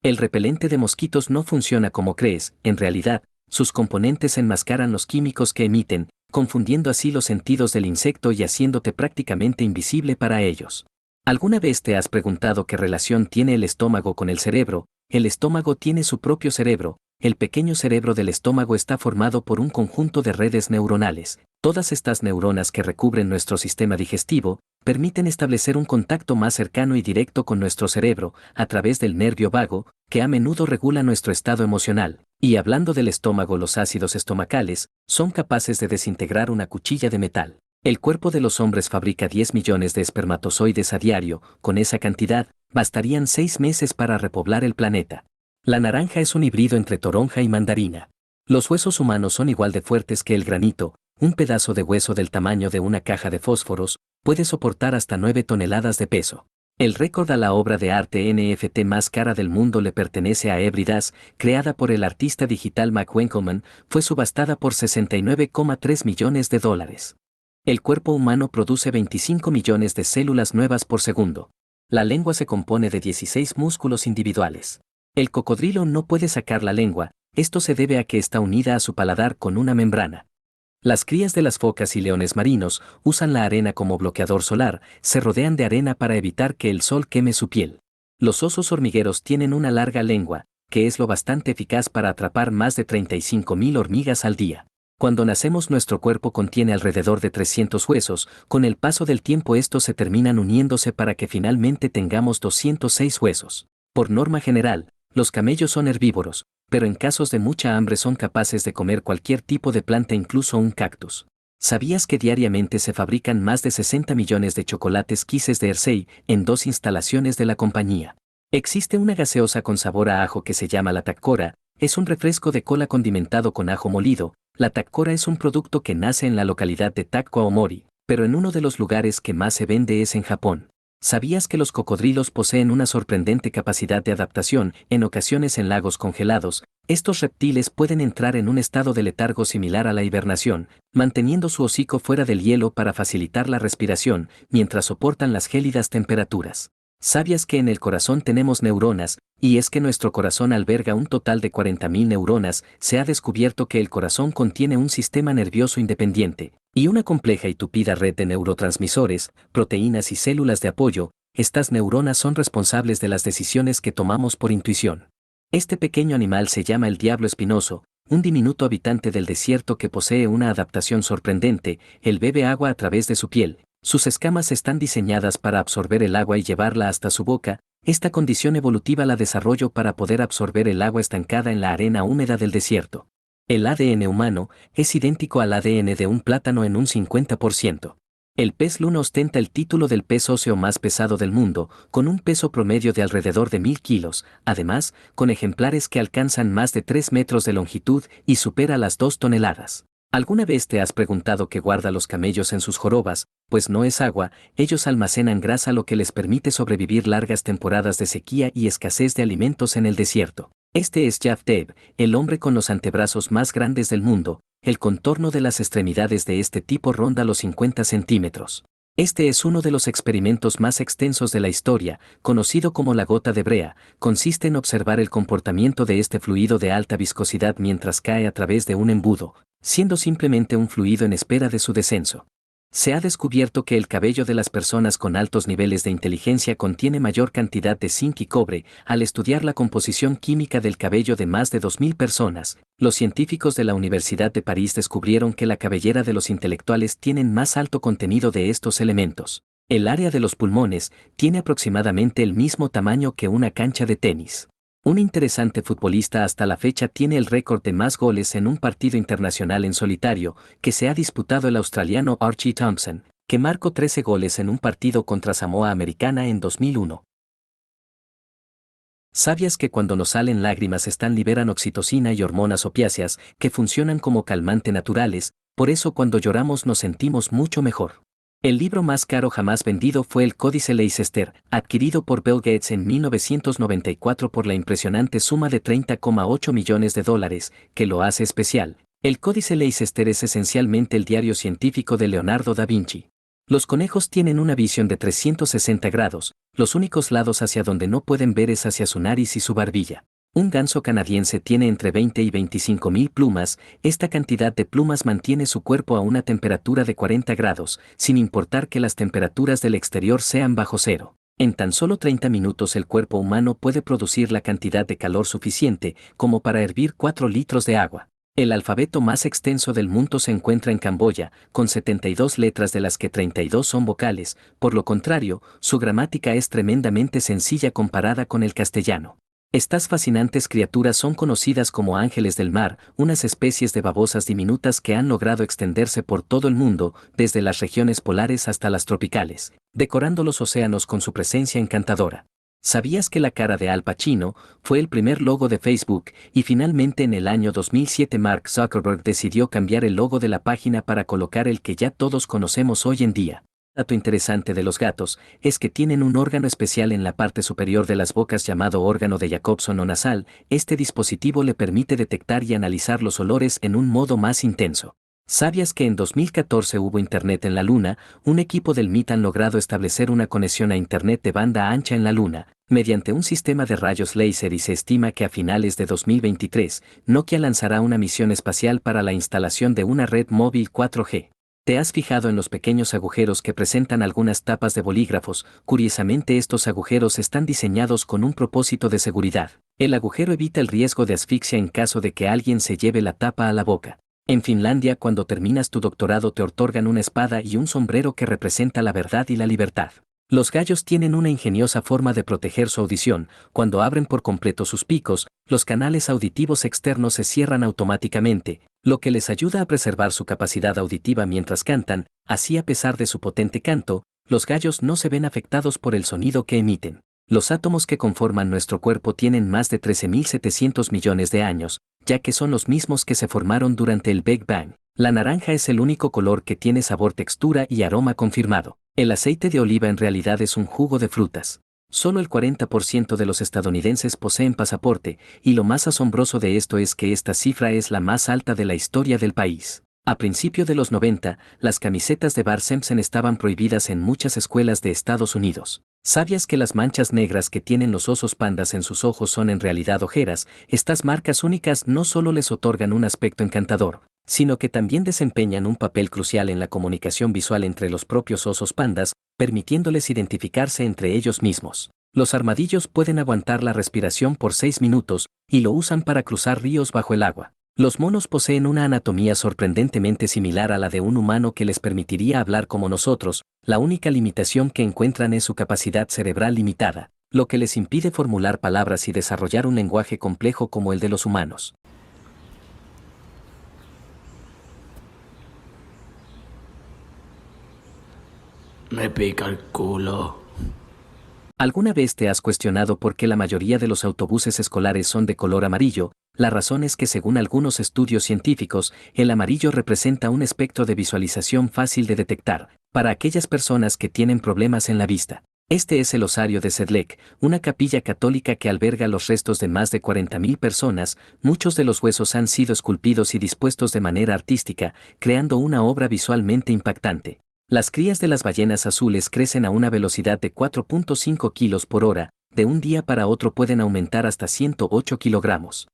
El repelente de mosquitos no funciona como crees, en realidad, sus componentes enmascaran los químicos que emiten, confundiendo así los sentidos del insecto y haciéndote prácticamente invisible para ellos. ¿Alguna vez te has preguntado qué relación tiene el estómago con el cerebro? El estómago tiene su propio cerebro. El pequeño cerebro del estómago está formado por un conjunto de redes neuronales. Todas estas neuronas que recubren nuestro sistema digestivo permiten establecer un contacto más cercano y directo con nuestro cerebro a través del nervio vago, que a menudo regula nuestro estado emocional. Y hablando del estómago, los ácidos estomacales son capaces de desintegrar una cuchilla de metal. El cuerpo de los hombres fabrica 10 millones de espermatozoides a diario. Con esa cantidad, bastarían 6 meses para repoblar el planeta. La naranja es un híbrido entre toronja y mandarina. Los huesos humanos son igual de fuertes que el granito. Un pedazo de hueso del tamaño de una caja de fósforos puede soportar hasta 9 toneladas de peso. El récord a la obra de arte NFT más cara del mundo le pertenece a Every Dash, creada por el artista digital Mac Winkelmann, fue subastada por 69,3 millones de dólares. El cuerpo humano produce 25 millones de células nuevas por segundo. La lengua se compone de 16 músculos individuales. El cocodrilo no puede sacar la lengua, esto se debe a que está unida a su paladar con una membrana. Las crías de las focas y leones marinos usan la arena como bloqueador solar, se rodean de arena para evitar que el sol queme su piel. Los osos hormigueros tienen una larga lengua, que es lo bastante eficaz para atrapar más de 35.000 hormigas al día. Cuando nacemos nuestro cuerpo contiene alrededor de 300 huesos, con el paso del tiempo estos se terminan uniéndose para que finalmente tengamos 206 huesos. Por norma general, los camellos son herbívoros, pero en casos de mucha hambre son capaces de comer cualquier tipo de planta, incluso un cactus. ¿Sabías que diariamente se fabrican más de 60 millones de chocolates Kisses de Hershey en 2 instalaciones de la compañía? Existe una gaseosa con sabor a ajo que se llama la Tacora, es un refresco de cola condimentado con ajo molido. La Tacora es un producto que nace en la localidad de Takko-Aomori, pero en uno de los lugares que más se vende es en Japón. ¿Sabías que los cocodrilos poseen una sorprendente capacidad de adaptación? En ocasiones en lagos congelados, estos reptiles pueden entrar en un estado de letargo similar a la hibernación, manteniendo su hocico fuera del hielo para facilitar la respiración, mientras soportan las gélidas temperaturas. ¿Sabías que en el corazón tenemos neuronas? Y es que nuestro corazón alberga un total de 40.000 neuronas. Se ha descubierto que el corazón contiene un sistema nervioso independiente y una compleja y tupida red de neurotransmisores, proteínas y células de apoyo. Estas neuronas son responsables de las decisiones que tomamos por intuición. Este pequeño animal se llama el diablo espinoso, un diminuto habitante del desierto que posee una adaptación sorprendente. Él bebe agua a través de su piel. Sus escamas están diseñadas para absorber el agua y llevarla hasta su boca. Esta condición evolutiva la desarrolló para poder absorber el agua estancada en la arena húmeda del desierto. El ADN humano es idéntico al ADN de un plátano en un 50%. El pez luna ostenta el título del pez óseo más pesado del mundo, con un peso promedio de alrededor de 1.000 kilos, además, con ejemplares que alcanzan más de 3 metros de longitud y supera las 2 toneladas. ¿Alguna vez te has preguntado qué guarda los camellos en sus jorobas? Pues no es agua, ellos almacenan grasa, lo que les permite sobrevivir largas temporadas de sequía y escasez de alimentos en el desierto. Este es Jaff Deb, el hombre con los antebrazos más grandes del mundo. El contorno de las extremidades de este tipo ronda los 50 centímetros. Este es uno de los experimentos más extensos de la historia, conocido como la gota de Brea. Consiste en observar el comportamiento de este fluido de alta viscosidad mientras cae a través de un embudo, siendo simplemente un fluido en espera de su descenso. Se ha descubierto que el cabello de las personas con altos niveles de inteligencia contiene mayor cantidad de zinc y cobre. Al estudiar la composición química del cabello de más de 2.000 personas, los científicos de la Universidad de París descubrieron que la cabellera de los intelectuales tienen más alto contenido de estos elementos. El área de los pulmones tiene aproximadamente el mismo tamaño que una cancha de tenis. Un interesante futbolista hasta la fecha tiene el récord de más goles en un partido internacional en solitario, que se ha disputado el australiano Archie Thompson, que marcó 13 goles en un partido contra Samoa Americana en 2001. ¿Sabías que cuando nos salen lágrimas liberan oxitocina y hormonas opiáceas, que funcionan como calmante naturales? Por eso cuando lloramos nos sentimos mucho mejor. El libro más caro jamás vendido fue el Códice Leicester, adquirido por Bill Gates en 1994 por la impresionante suma de $30,8 millones, que lo hace especial. El Códice Leicester es esencialmente el diario científico de Leonardo da Vinci. Los conejos tienen una visión de 360 grados, los únicos lados hacia donde no pueden ver es hacia su nariz y su barbilla. Un ganso canadiense tiene entre 20 y 25 mil plumas, esta cantidad de plumas mantiene su cuerpo a una temperatura de 40 grados, sin importar que las temperaturas del exterior sean bajo cero. En tan solo 30 minutos el cuerpo humano puede producir la cantidad de calor suficiente como para hervir 4 litros de agua. El alfabeto más extenso del mundo se encuentra en Camboya, con 72 letras de las que 32 son vocales, por lo contrario, su gramática es tremendamente sencilla comparada con el castellano. Estas fascinantes criaturas son conocidas como ángeles del mar, unas especies de babosas diminutas que han logrado extenderse por todo el mundo, desde las regiones polares hasta las tropicales, decorando los océanos con su presencia encantadora. ¿Sabías que la cara de Al Pacino fue el primer logo de Facebook y finalmente en el año 2007 Mark Zuckerberg decidió cambiar el logo de la página para colocar el que ya todos conocemos hoy en día? Dato interesante de los gatos es que tienen un órgano especial en la parte superior de las bocas llamado órgano de Jacobson o nasal. Este dispositivo le permite detectar y analizar los olores en un modo más intenso. ¿Sabías que en 2014 hubo Internet en la Luna? Un equipo del MIT han logrado establecer una conexión a Internet de banda ancha en la Luna, mediante un sistema de rayos láser y se estima que a finales de 2023, Nokia lanzará una misión espacial para la instalación de una red móvil 4G. ¿Te has fijado en los pequeños agujeros que presentan algunas tapas de bolígrafos? Curiosamente estos agujeros están diseñados con un propósito de seguridad. El agujero evita el riesgo de asfixia en caso de que alguien se lleve la tapa a la boca. En Finlandia, cuando terminas tu doctorado te otorgan una espada y un sombrero que representa la verdad y la libertad. Los gallos tienen una ingeniosa forma de proteger su audición. Cuando abren por completo sus picos, los canales auditivos externos se cierran automáticamente, lo que les ayuda a preservar su capacidad auditiva mientras cantan. Así, a pesar de su potente canto, los gallos no se ven afectados por el sonido que emiten. Los átomos que conforman nuestro cuerpo tienen más de 13.700 millones de años, ya que son los mismos que se formaron durante el Big Bang. La naranja es el único color que tiene sabor, textura y aroma confirmado. El aceite de oliva en realidad es un jugo de frutas. Solo el 40% de los estadounidenses poseen pasaporte, y lo más asombroso de esto es que esta cifra es la más alta de la historia del país. A principios de los 90, las camisetas de Bart Simpson estaban prohibidas en muchas escuelas de Estados Unidos. ¿Sabías que las manchas negras que tienen los osos pandas en sus ojos son en realidad ojeras? Estas marcas únicas no solo les otorgan un aspecto encantador, sino que también desempeñan un papel crucial en la comunicación visual entre los propios osos pandas, permitiéndoles identificarse entre ellos mismos. Los armadillos pueden aguantar la respiración por 6 minutos, y lo usan para cruzar ríos bajo el agua. Los monos poseen una anatomía sorprendentemente similar a la de un humano que les permitiría hablar como nosotros. La única limitación que encuentran es su capacidad cerebral limitada, lo que les impide formular palabras y desarrollar un lenguaje complejo como el de los humanos. Me pica el culo. ¿Alguna vez te has cuestionado por qué la mayoría de los autobuses escolares son de color amarillo? La razón es que según algunos estudios científicos, el amarillo representa un espectro de visualización fácil de detectar, para aquellas personas que tienen problemas en la vista. Este es el osario de Sedlec, una capilla católica que alberga los restos de más de 40.000 personas. Muchos de los huesos han sido esculpidos y dispuestos de manera artística, creando una obra visualmente impactante. Las crías de las ballenas azules crecen a una velocidad de 4.5 kilos por hora, de un día para otro pueden aumentar hasta 108 kilogramos.